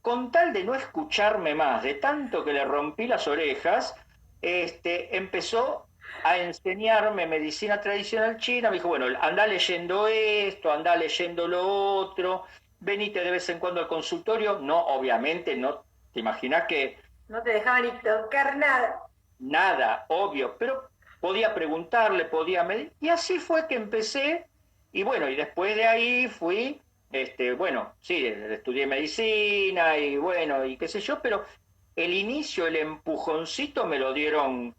con tal de no escucharme más, de tanto que le rompí las orejas, empezó a enseñarme medicina tradicional china. Me dijo, bueno, anda leyendo esto, anda leyendo lo otro, venite de vez en cuando al consultorio. No, obviamente, no, te imaginas que No te dejaba ni tocar nada. nada, obvio, pero podía preguntarle, podía medir, y así fue que empecé, y bueno, y después de ahí fui, bueno, sí, estudié medicina, y bueno, y qué sé yo, pero el inicio, el empujoncito me lo dieron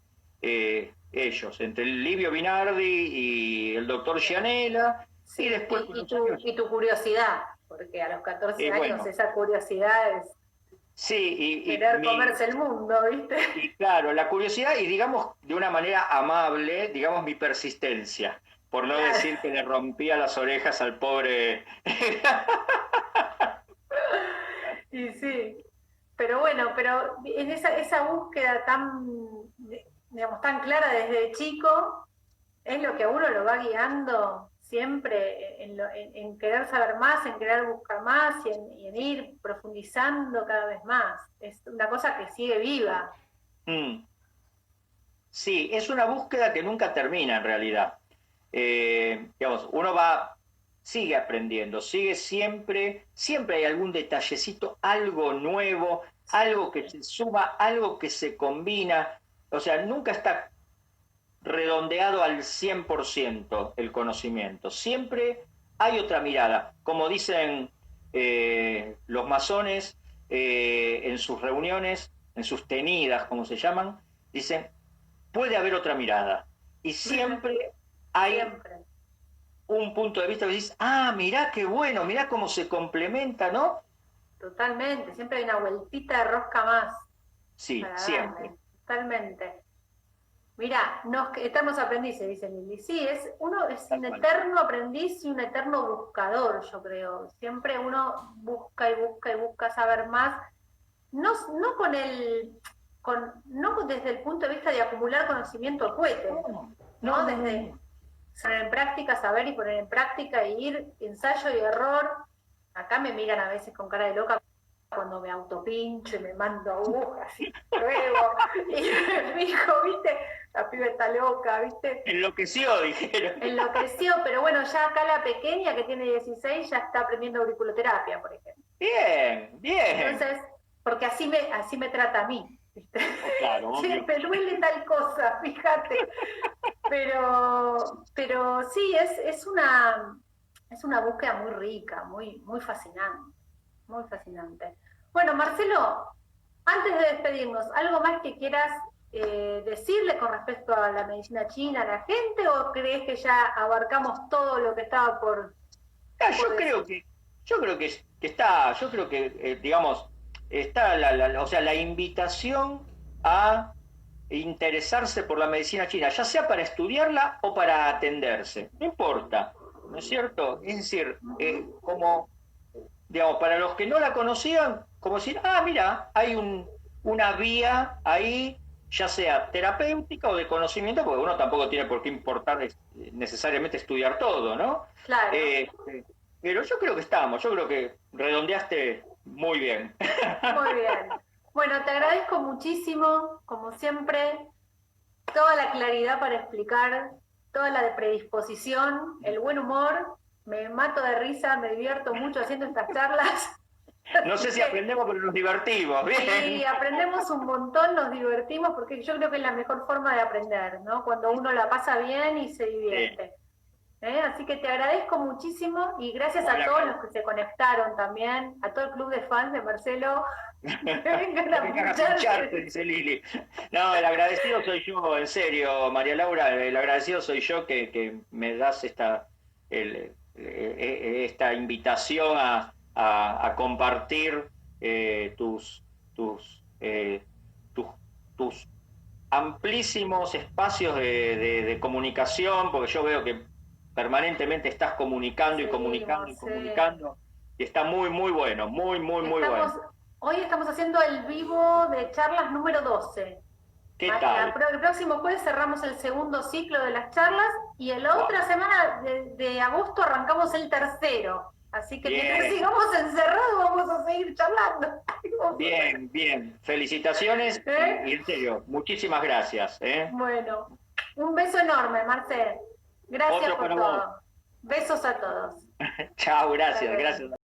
ellos, entre el Livio Binardi y el doctor Gianella, Sí, y después con los años. y tu curiosidad, porque a los 14 Y años bueno, esa curiosidad es sí, querer comerse el mundo, ¿viste? y claro, la curiosidad y digamos de una manera amable, digamos mi persistencia, por no Claro. decir que le rompía las orejas al pobre. Y sí, pero bueno, pero en esa búsqueda tan, digamos, tan clara desde chico, es lo que a uno lo va guiando siempre en querer saber más, en querer buscar más y en ir profundizando cada vez más. Es una cosa que sigue viva. Mm. Sí, es una búsqueda que nunca termina en realidad. Digamos, uno va, sigue aprendiendo, sigue siempre, siempre hay algún detallecito, algo nuevo, algo que se suma, algo que se combina. O sea, nunca está redondeado al 100% el conocimiento. Siempre hay otra mirada. Como dicen los masones en sus reuniones, en sus tenidas, como se llaman, dicen, puede haber otra mirada. Y siempre hay Siempre. un punto de vista que dices, ah, mirá qué bueno, mirá cómo se complementa, ¿no? Totalmente. Siempre hay una vueltita de rosca más Sí, para siempre. darle. Totalmente. Mirá, eternos aprendices, dice Lili. Sí, uno es Tal un cual. eterno aprendiz y un eterno buscador, yo creo. Siempre uno busca y busca y busca saber más. No, no no desde el punto de vista de acumular conocimiento al cohete, No, no, ¿no? no, no, Desde no. poner en práctica, saber y poner en práctica, e ir ensayo y error. Acá me miran a veces con cara de loca cuando me autopincho y me mando agujas y pruebo. Y me dijo, viste, la piba está loca, viste. Enloqueció, dijeron. Enloqueció, pero bueno, ya acá la pequeña que tiene 16 ya está aprendiendo auriculoterapia, por ejemplo. Bien, bien. Entonces, porque así me trata a mí, ¿viste? Oh, claro, Che, obvio. me duele tal cosa, fíjate. Pero sí, es una búsqueda muy rica, muy fascinante, muy fascinante. Bueno, Marcelo, antes de despedirnos, ¿algo más que quieras decirle con respecto a la medicina china a la gente o crees que ya abarcamos todo lo que estaba Ah, por decir? yo creo que está, yo creo que, digamos, está o sea, la invitación a interesarse por la medicina china, ya sea para estudiarla o para atenderse, no importa, ¿no es cierto? Es decir, como, digamos, para los que no la conocían, como decir, ah, mira, hay una vía ahí, ya sea terapéutica o de conocimiento, porque uno tampoco tiene por qué importar necesariamente estudiar todo, ¿no? Claro, Eh, pero yo creo que estamos, yo creo que redondeaste muy bien. muy bien. Bueno, te agradezco muchísimo, como siempre, toda la claridad para explicar, toda la predisposición, el buen humor. Me mato de risa, me divierto mucho haciendo estas charlas. No Así sé si que aprendemos, pero nos divertimos, sí, bien. aprendemos un montón, nos divertimos, porque yo creo que es la mejor forma de aprender, ¿no? Cuando uno la pasa bien y se Sí. divierte. Así que te agradezco muchísimo y gracias No, a todos los que se conectaron también, a todo el club de fans de Marcelo, que vengan No a vengas a pincharte, pincharse. dice Lili. No, el agradecido soy yo, en serio, María Laura, el agradecido soy yo que me das esta invitación a compartir tus, tus, tus, tus amplísimos espacios de comunicación, porque yo veo que permanentemente estás comunicando y comunicando y Seguimos, comunicando, y está muy, muy bueno, muy, muy, muy Estamos, bueno. hoy estamos haciendo el vivo de charlas número 12. ¿Qué tal? El próximo jueves cerramos el segundo ciclo de las charlas y en la Wow. otra semana de agosto arrancamos el tercero. Así que mientras Bien, sigamos encerrados vamos a seguir charlando. bien, bien. Felicitaciones ¿Eh? y en serio, muchísimas gracias. Bueno, un beso enorme, Marcel. Gracias Otro por para vos. todo. Besos a todos. Chao, Hasta gracias, luego. gracias.